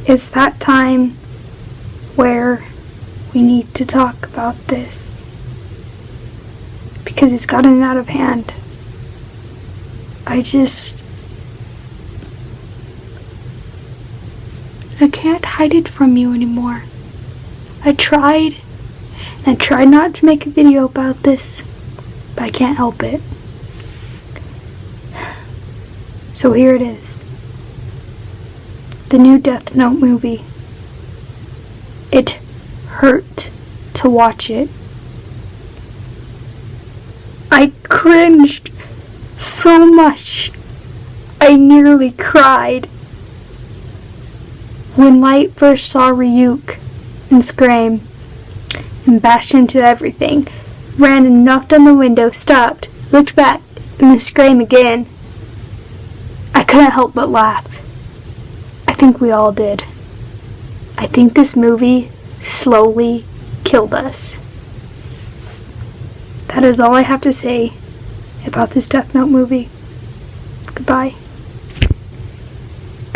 it's that time where we need to talk about this. Because it's gotten out of hand. I can't hide it from you anymore. I tried not to make a video about this, but I can't help it. So here it is. The new Death Note movie. It hurt to watch it. I cringed so much. I nearly cried. When Light first saw Ryuk and Scream and bashed into everything, ran and knocked on the window, stopped, looked back, and then Scream again, I couldn't help but laugh. I think we all did. I think this movie slowly killed us. That is all I have to say about this Death Note movie. Goodbye.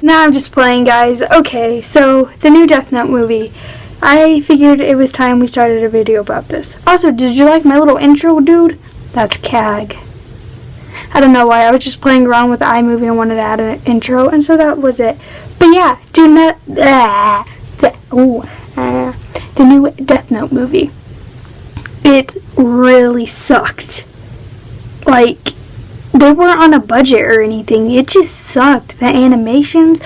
Now I'm just playing, guys. Okay, so the new Death Note movie. I figured it was time we started a video about this. Also, did you like my little intro, dude? That's CAG. I don't know why. I was just playing around with iMovie and wanted to add an intro, and so that was it. But yeah, the new Death Note movie. It really sucked. Like, they weren't on a budget or anything. It just sucked. The animations.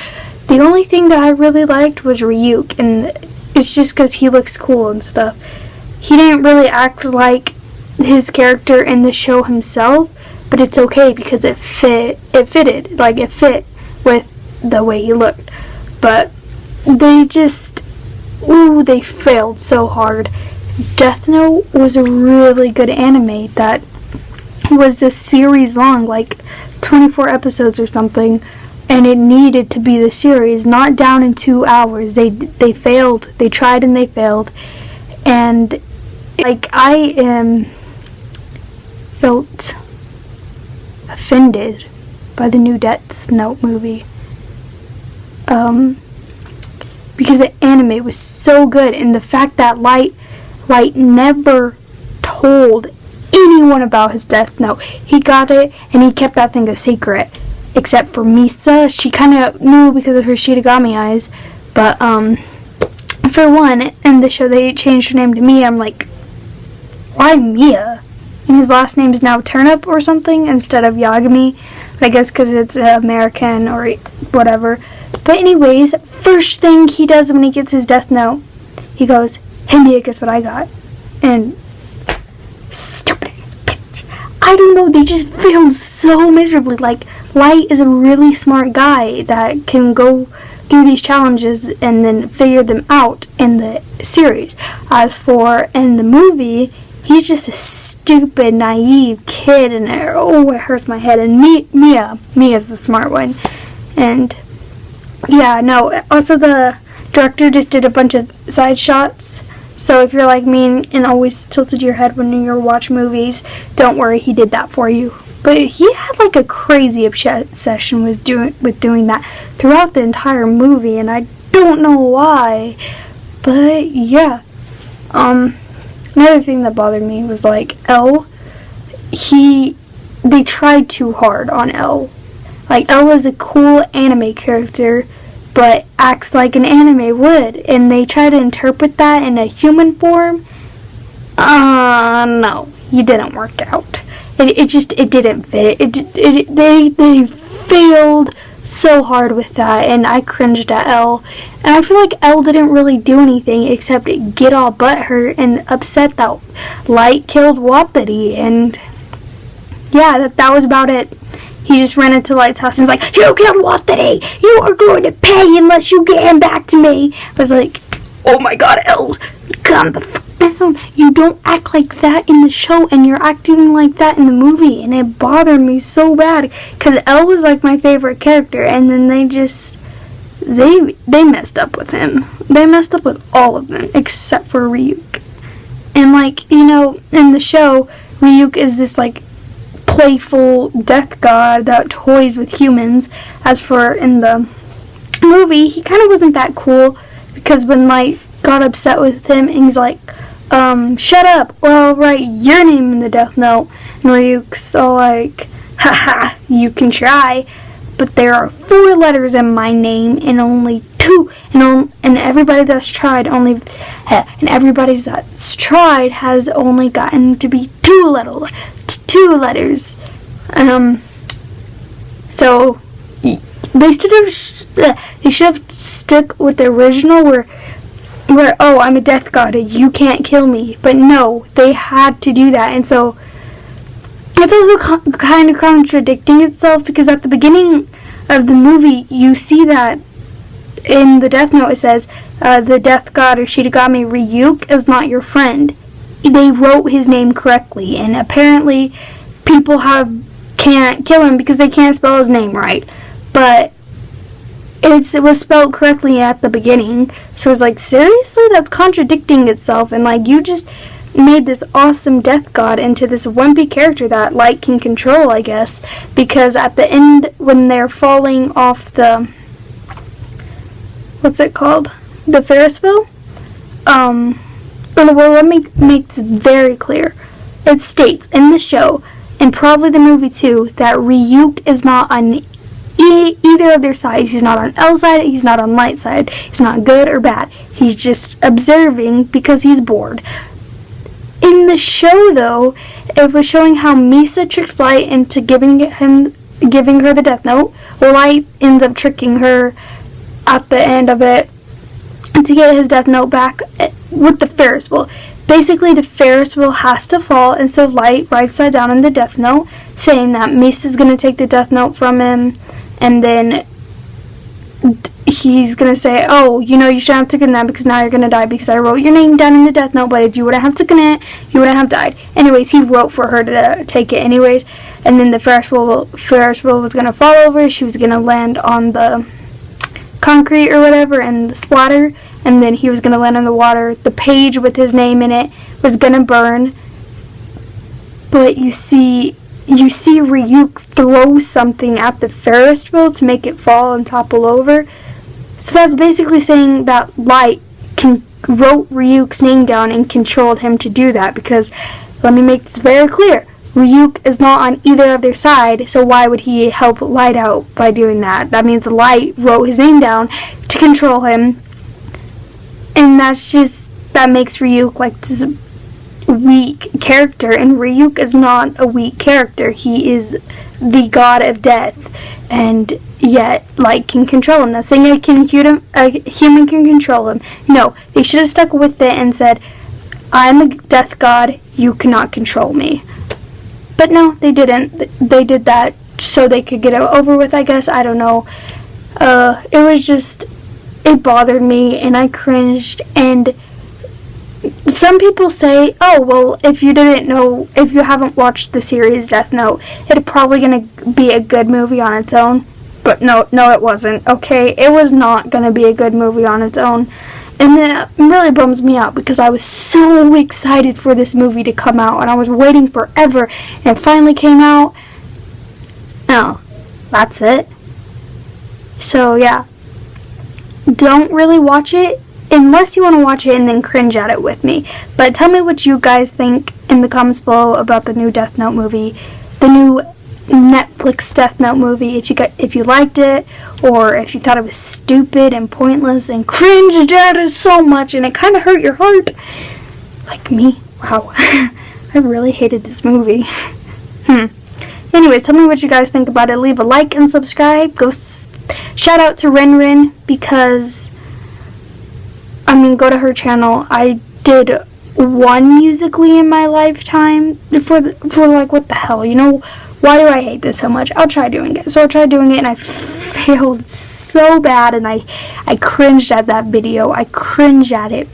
The only thing that I really liked was Ryuk, and it's just because he looks cool and stuff. He didn't really act like his character in the show himself, but it's okay because it fitted. Like, it fit with the way he looked. But they they failed so hard. Death Note was a really good anime that was a series long, like 24 episodes or something, and it needed to be the series, not down in 2 hours. They failed. They tried and they failed. And like, I felt offended by the new Death Note movie. Because the anime was so good, and the fact that Light never told anyone about his Death Note. He got it, and he kept that thing a secret. Except for Misa. She kind of knew because of her Shitagami eyes. But, for one, in the show they changed her name to Mia. I'm like, why Mia? And his last name is now Turnip or something instead of Yagami. I guess because it's American or whatever. But anyways, first thing he does when he gets his Death Note, he goes, "Hey Mia, guess what I got?" And stupid ass bitch. I don't know, they just failed so miserably. Like, Light is a really smart guy that can go through these challenges and then figure them out in the series. As for in the movie, he's just a stupid, naive kid, and it hurts my head. And Mia's the smart one. And yeah, no, also the director just did a bunch of side shots. So if you're like me and always tilted your head when you watch movies, don't worry, he did that for you. But he had like a crazy obsession with doing that throughout the entire movie, and I don't know why. But yeah, another thing that bothered me was like L. They tried too hard on L. Like, L is a cool anime character, but acts like an anime would, and they try to interpret that in a human form. No, it didn't work out. It didn't fit. They failed so hard with that, and I cringed at L. And I feel like L didn't really do anything except get all butthurt and upset that Light killed Wapiti, and yeah, that was about it. He just ran into Light's house and was like, "You killed Wapiti! You are going to pay unless you get him back to me!" I was like, oh my god, L, calm the fuck down. You don't act like that in the show, and you're acting like that in the movie, and it bothered me so bad, because L was like my favorite character, and then they messed up with him. They messed up with all of them, except for Ryuk. And like, you know, in the show, Ryuk is this like playful death god that toys with humans. As for in the movie, he kind of wasn't that cool, because when Light got upset with him, and he's like, shut up, or I'll write your name in the Death Note. And Ryuk's all like, haha, you can try, but there are 4 letters in my name and only 2, and everybody that's tried has only gotten to be 2 letters. So they should have stuck with the original where oh, I'm a death god, you can't kill me. But no, they had to do that, and so it's also kind of contradicting itself, because at the beginning of the movie, you see that in the Death Note it says, the death god or Shitogami Ryuk is not your friend. They wrote his name correctly, and apparently people can't kill him because they can't spell his name right. But it was spelled correctly at the beginning, so it's like, seriously? That's contradicting itself, and like, you just made this awesome death god into this wimpy character that Light can control, I guess, because at the end, when they're falling off the, what's it called? The Ferris wheel? Well, let me make this very clear. It states in the show, and probably the movie too, that Ryuk is not on either of their sides. He's not on L's side, he's not on Light's side. He's not good or bad. He's just observing because he's bored. In the show, though, it was showing how Misa tricked Light into giving her the Death Note. Well, Light ends up tricking her at the end of it to get his Death Note back with the Ferris wheel. Basically, the Ferris wheel has to fall, and so Light writes that down in the Death Note, saying that Misa's going to take the Death Note from him, and then he's going to say, oh, you shouldn't have taken that because now you're going to die because I wrote your name down in the Death Note, but if you wouldn't have taken it, you wouldn't have died. Anyways, he wrote for her to take it anyways, and then the Ferris wheel was going to fall over, she was going to land on the concrete or whatever and splatter, and then he was going to land in the water. The page with his name in it was going to burn, but you see Ryuk throw something at the Ferris wheel to make it fall and topple over. So that's basically saying that Light wrote Ryuk's name down and controlled him to do that, because, let me make this very clear, Ryuk is not on either of their side, so why would he help Light out by doing that? That means Light wrote his name down to control him, and that makes Ryuk like this weak character, and Ryuk is not a weak character. He is the god of death, and yet Light can control him. That's saying a human can control him. No, they should have stuck with it and said, I'm a death god, you cannot control me. But no, they didn't. They did that so they could get it over with, I guess. I don't know. It bothered me, and I cringed, and some people say, oh, well, if you haven't watched the series Death Note, it's probably going to be a good movie on its own. But no, it wasn't, okay? It was not going to be a good movie on its own. And it really bums me out, because I was so excited for this movie to come out, and I was waiting forever, and it finally came out. No, that's it. So, yeah. Don't really watch it unless you want to watch it and then cringe at it with me. But tell me what you guys think in the comments below about the new Death Note movie, the new Netflix Death Note movie, if you liked it, or if you thought it was stupid and pointless and cringed at it so much and it kind of hurt your heart. Like me. Wow. I really hated this movie. Anyways, tell me what you guys think about it. Leave a like and subscribe. Shout out to Ren because, go to her channel. I did one Musical.ly in my lifetime for like, what the hell, why do I hate this so much? I'll try doing it. So I tried doing it, and I failed so bad, and I cringed at that video. I cringe at it.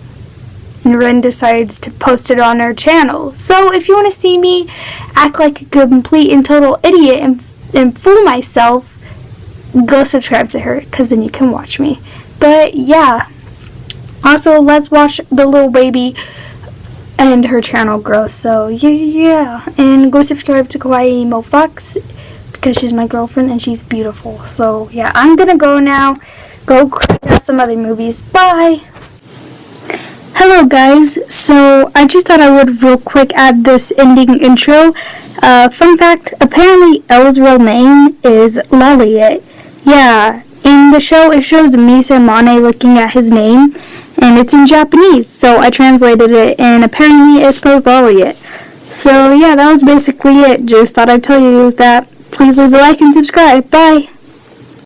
And Ren decides to post it on her channel. So if you want to see me act like a complete and total idiot and fool myself, go subscribe to her, because then you can watch me. But yeah. Also, let's watch the little baby and her channel grow. So yeah, and go subscribe to Kawaii Emo Fox, because she's my girlfriend and she's beautiful. So yeah, I'm gonna go now. go check out some other movies. Bye! Hello guys, so I just thought I would real quick add this ending intro. Fun fact, apparently Elle's real name is Laliet. Yeah, in the show it shows Misa Mane looking at his name, and it's in Japanese, so I translated it, and apparently it spells Laliet. So yeah, that was basically it. Just thought I'd tell you that. Please leave a like and subscribe. Bye!